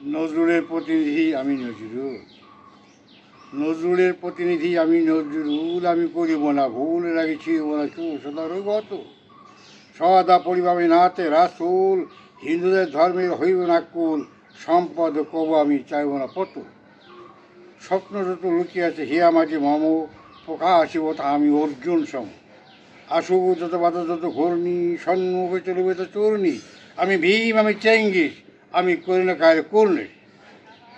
নজরুলের প্রতিনিধি আমি নজরুল, নজরুলের প্রতিনিধি আমি নজরুল। আমি করিব না ভুল, রাখি ছিড়ব না চুল, সদা রইব অত সদা পরিবামে নাতে রাসুল। হিন্দুদের ধর্মের হইব না কুল, সম্পদ কব আমি চাইব না পত। স্বপ্ন যত লুকিয়ে আছে হিয়া মাঝে মম, পোকা আসিব তা আমি অর্জুন সম। আসুক যত বাধা যত ঘূর্ণি, সন্মুখে চলবে তো চূর্ণি। আমি ভীম, আমি চেঙ্গিস, আমি করি না কায়ের কর্ণে।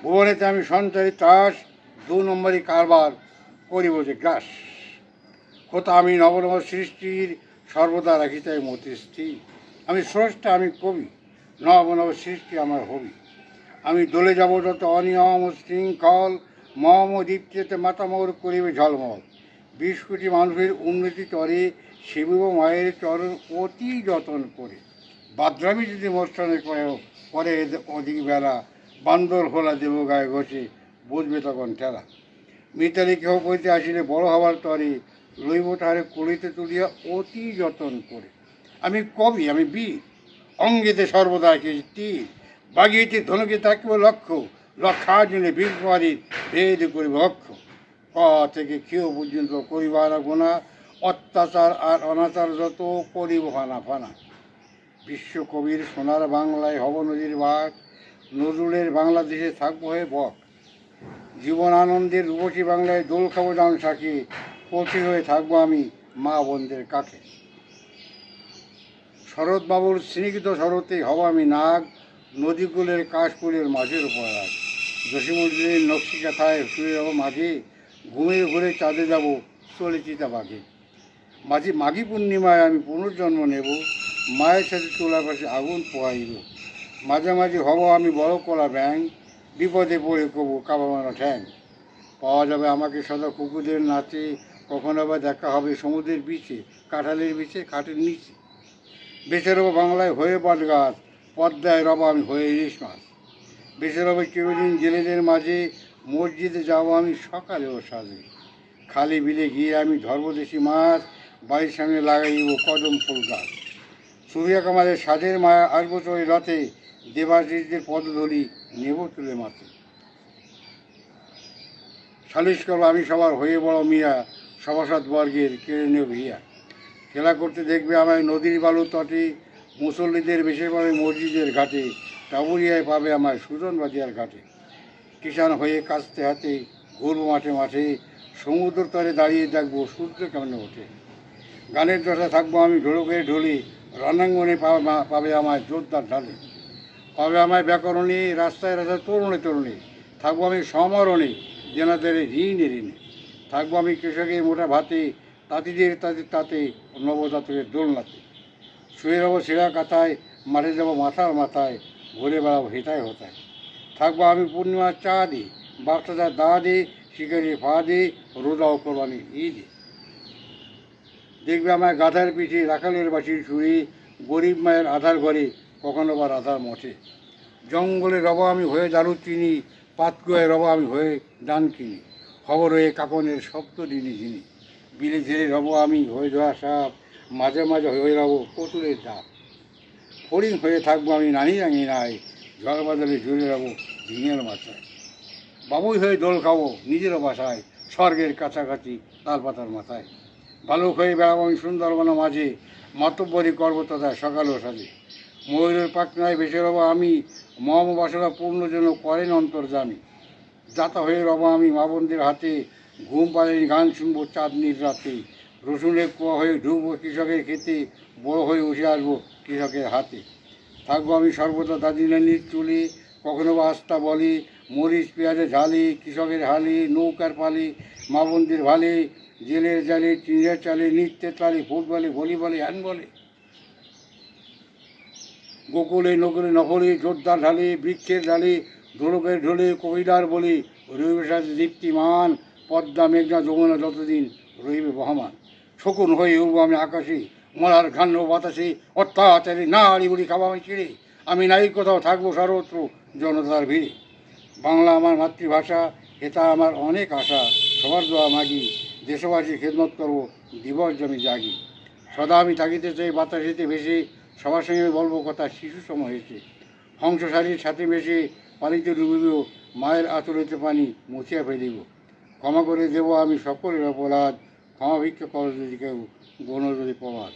ভুবনেতে আমি সঞ্চারী ত্রাস, 2 নম্বরই কারবার করিব যে গ্রাস। কোথা আমি নবনব সৃষ্টির, সর্বদা রাখি তাই মতি স্থির। আমি স্রষ্টা, আমি কবি, নবনব সৃষ্টি আমার হবি। আমি দলে যাব যত অনিয়ম শৃঙ্খল, মম দীপ্তিতে মাতামর করিবে ঝলমল। 20 কোটি মানুষের উন্নতি তরে, শিবিব মায়ের চরণ অতি যতন করে। বাদ্রামি যদি মোষ্ঠানে করে অধিক বেলা, বান্দর হোলা দেব গায়ে ঘষে, বুঝবে তখন ঠেলা। মিতালি কেহ কইতে আসিলে বড় হবার তরে, লইব তাহারে কলিতে তুলিয়া অতি যতন করে। আমি কবি, আমি বীর, অঙ্গেতে সর্বদা তীর। বাগিয়েতে ধনুকে থাকিব লক্ষ্য, লক্ষার্জুনে বীরকুমারীর ভেদ করিব অক্ষ। ক থেকে কেউ পর্যন্ত করিবার গোনা, অত্যাচার আর অনাচার যত করিব ফানা ফানা। বিশ্বকবির সোনার বাংলায় হব নদীর বাঘ, নজরুলের বাংলাদেশে থাকবো হয়ে বক। জীবন আনন্দের রূপসী বাংলায় দোল খাবো ডান সাকি, কচি হয়ে থাকবো আমি মা বোনদের কাছে। শরৎবাবুর স্নিগ্ধ শরতে হব আমি নাগ, নদীকুলের কাশফুলের মাঝের উপর রাগ। জসিমুদ্দিনের নকশি কাথায় শুয়ে যাবো মাঝে, ঘুমিয়ে ঘুরে চাঁদে যাব চলেচিতা বাঘে। মাঘী পূর্ণিমায় আমি পুনর্জন্ম নেব, মায়ের সাথে চুলার পাশে আগুন পোহাইব। মাঝে মাঝে হব আমি বড় কলা ব্যাং, বিপদে পড়ে কবু কাবামানো ঠ্যাং। পাওয়া যাবে আমাকে সদা কুকুরদের নাচে, কখনো আবার দেখা হবে সমুদ্রের বিচে, কাঁঠালের বিচে, খাটের নিচে। বেঁচে রব বাংলায় হয়ে বট গাছ, পদ্মায় রব আমি হয়ে ইলিশ মাছ। বেঁচে রব চিরদিন জেলেদের মাঝে, মসজিদে যাব আমি সকালেও সাজে। খালি বিলে গিয়ে আমি ধর্মদেশি মাছ, বাড়ির সামনে লাগাইব কদম ফুল গাছ। সুরিয়া কামালের সাজের মায়া আসবো চলে রথে, দেবাশিসদের পদধূলি নেব তুলে মাথে। সালিশ করবো আমি সবার হয়ে বড় মিয়া, সভাসদ বর্গের কেড়ে নেব হিয়া। খেলা করতে দেখবে আমায় নদীর বালু তটে, মুসল্লিদের বেশি পাবে মসজিদের ঘাটে, টাবুরিয়ায় পাবে আমায় সুজন বাজিয়ার ঘাটে। কিষান হয়ে কাস্তে হাতে ঘুরবো মাঠে মাঠে, সমুদ্র তরে দাঁড়িয়ে দেখবো সূর্য কেমন ওঠে। গানের দশা থাকবো আমি ঢোলকে ঢোলে, রণাঙ্গনে পাবে আমায় জোরদার ঢালে। পাবে আমায় ব্যাকরণে, রাস্তায় রাস্তায় তরুণে তরুণে, থাকবো আমি সমরণে, জেনাদের ঋণে ঋণে। থাকবো আমি কৃষকের মোটা ভাতে, তাঁতিদের তাতে নবজাতকের দোলনাতে। শুয়ে যাবো ছেঁড়া কাথায়, মাঠে যাবো মাথার মাথায়, ঘুরে বেড়াবো হেতায় হতায়। থাকবো আমি পূর্ণিমার চাঁদে, বাচ্চাদের দাঁড়ে, শিকারির ফাঁদে, রোজা ও কোরবানির ঈদে। দেখবে আমায় গাধার পিঠে, রাখালের বাঁশির সুরে, গরিব মায়ের আধার ঘরে, কখনো বা রাধার মঠে। জঙ্গলে রব আমি হয়ে দারুচিনি, পাতকুয়ায় রব আমি হয়ে ডান কিনি। খবর হয়ে কাকনের শব্দ দিনি ঝিনি। বিলে ঝেড়ে রব আমি হয়ে ধোয়া সাপ, মাঝে মাঝে হয়ে রব কতুলের ডাব। ফড়িং হয়ে থাকবো আমি নানি রাঙি নাই, ঝড় বাদলে ঝুলে রব ঝিঙের মাথায়। বাবুই হয়ে দোল খাবো নিজেরও বাসায়, স্বর্গের কাছাকাছি তাল পাতার মাথায়। বালক হয়ে বেড়াবো আমি সুন্দরবনের মাঝে, মাতব্বরি করবো তথা সকালও সাজে। ময়ূরের পাখনায় ভেসে রব আমি, মম বাসনা পূর্ণ যেন করেন অন্তর্জামী। যাতা হয়ে রব আমি মা বোনদের হাতে, ঘুম পাড়েনি গান শুনবো চাঁদনির রাতে। রসুনের কুয়া হয়ে ঢুকবো কৃষকের খেতে, বড় হয়ে উঠে আসবো কৃষকের হাতে। থাকবো আমি সর্বদা দাদি নানির চুলে, কখনো বা আস্থা বলে, মরিচ পেঁয়াজে ঝালে, কৃষকের হালে, নৌকার পালে, মা বোনদের ভালে, জেলের জালে, চিঁড়ের চালে, নৃত্যের তালে, ফুটবলে, ভলিবলে, হ্যান্ডবলে। গোকুলে নকুলে নকলে, জোরদার ঢালে, বৃক্ষের ঢালে, ঢোলকের ঢোলে, কবিদার বলে, রইবে সাথে দীপ্তিমান, পদ্মা মেঘনা যমুনা যতদিন রইবে বহমান। শকুন হয়ে উঠবো আমি আকাশে, মরার ঘান্য বাতাসে, অত্যাচারে না আড়িবুড়ি খাবো আমি ছিঁড়ে। আমি নাই কোথাও থাকবো সর্বত্র জনতার ভিড়ে। বাংলা আমার মাতৃভাষা, এটা আমার অনেক আশা। সবার দোয়া মাগি, দেশবাসী খেদমত করবো দিবস জমি জাগি। সদা আমি থাকিতে চাই বাতাসেতে ভেসে, সবার সঙ্গে বলবো কথা শিশু সম হয়েছে। হংসশালীর সাথে মেশে পানিতে ডুবিব, মায়ের আঁচলেতে পানি মুছিয়া ফেলিব। ক্ষমা করে দেব আমি সকলের অপরাধ, ক্ষমা ভিক্ষা কর যদি কেউ গণ যদি প্রমাদ।